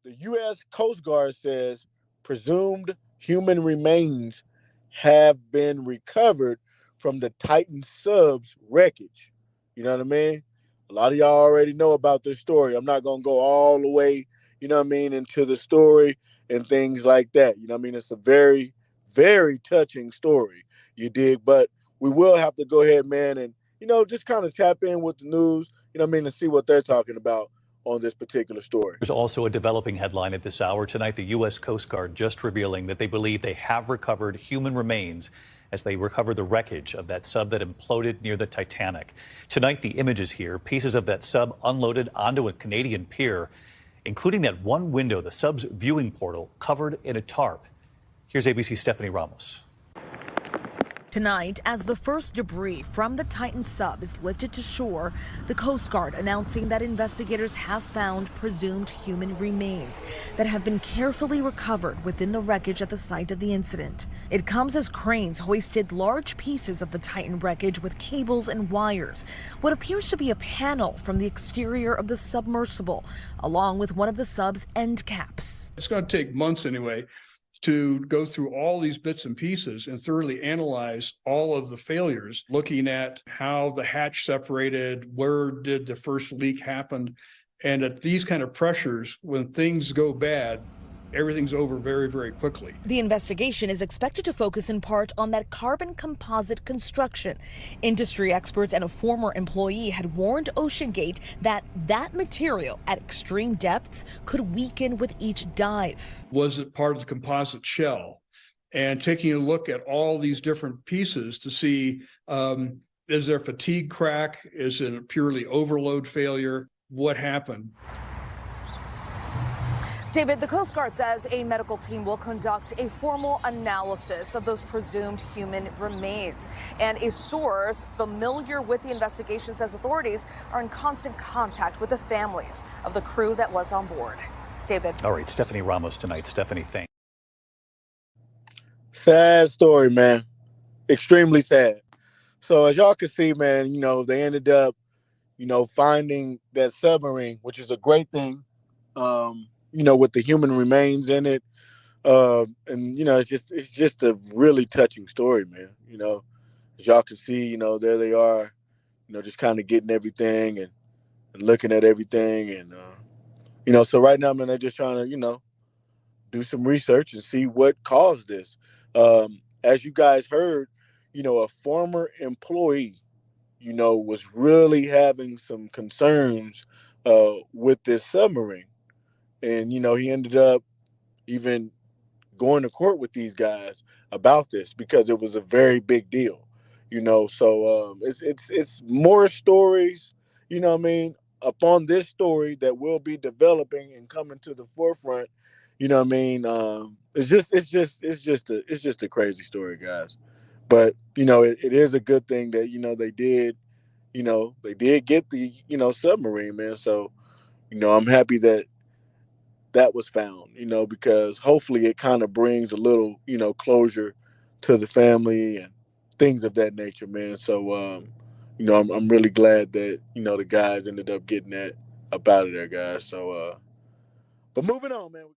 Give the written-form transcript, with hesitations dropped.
the U.S. Coast Guard says presumed human remains have been recovered from the Titan sub's wreckage. You know what I mean? A lot of y'all already know about this story. I'm not going to go all the way, you know what I mean, into the story and things like that. You know what I mean? It's a very, very touching story, you dig? But we will have to go ahead, man, and, just kind of tap in with the news, you know what I mean, and see what they're talking about on this particular story. There's also a developing headline at this hour tonight. The U.S. Coast Guard just revealing that they believe they have recovered human remains as they recover the wreckage of that sub that imploded near the Titanic. Tonight, the images here, pieces of that sub unloaded onto a Canadian pier, including that one window, the sub's viewing portal, covered in a tarp. Here's ABC's Stephanie Ramos. Tonight, as the first debris from the Titan sub is lifted to shore, the Coast Guard announcing that investigators have found presumed human remains that have been carefully recovered within the wreckage at the site of the incident. It comes as cranes hoisted large pieces of the Titan wreckage with cables and wires, what appears to be a panel from the exterior of the submersible, along with one of the sub's end caps. It's going to take months anyway to go through all these bits and pieces and thoroughly analyze all of the failures, looking at how the hatch separated, where did the first leak happen. And at these kind of pressures, when things go bad, everything's over very, very quickly. The investigation is expected to focus in part on that carbon composite construction. Industry experts and a former employee had warned OceanGate that material at extreme depths could weaken with each dive. Was it part of the composite shell? And taking a look at all these different pieces to see, is there fatigue crack? Is it a purely overload failure? What happened? David, the Coast Guard says a medical team will conduct a formal analysis of those presumed human remains. And a source familiar with the investigation says authorities are in constant contact with the families of the crew that was on board. David. All right, Stephanie Ramos tonight. Stephanie, thanks. Sad story, man. Extremely sad. So as y'all can see, man, they ended up, finding that submarine, which is a great thing. With the human remains in it. And, it's just a really touching story, man. As y'all can see, there they are, just kind of getting everything and looking at everything. And, so right now, man, they're just trying to, do some research and see what caused this. As you guys heard, a former employee, was really having some concerns with this submarine. And, he ended up even going to court with these guys about this because it was a very big deal, So it's more stories, upon this story that will be developing and coming to the forefront, It's just a crazy story, guys. But, it is a good thing that, they did get the, submarine, man. So, I'm happy that was found, because hopefully it kind of brings a little, closure to the family and things of that nature, man. So, I'm really glad that, the guys ended up getting that up out of there, guys. So, but moving on, man.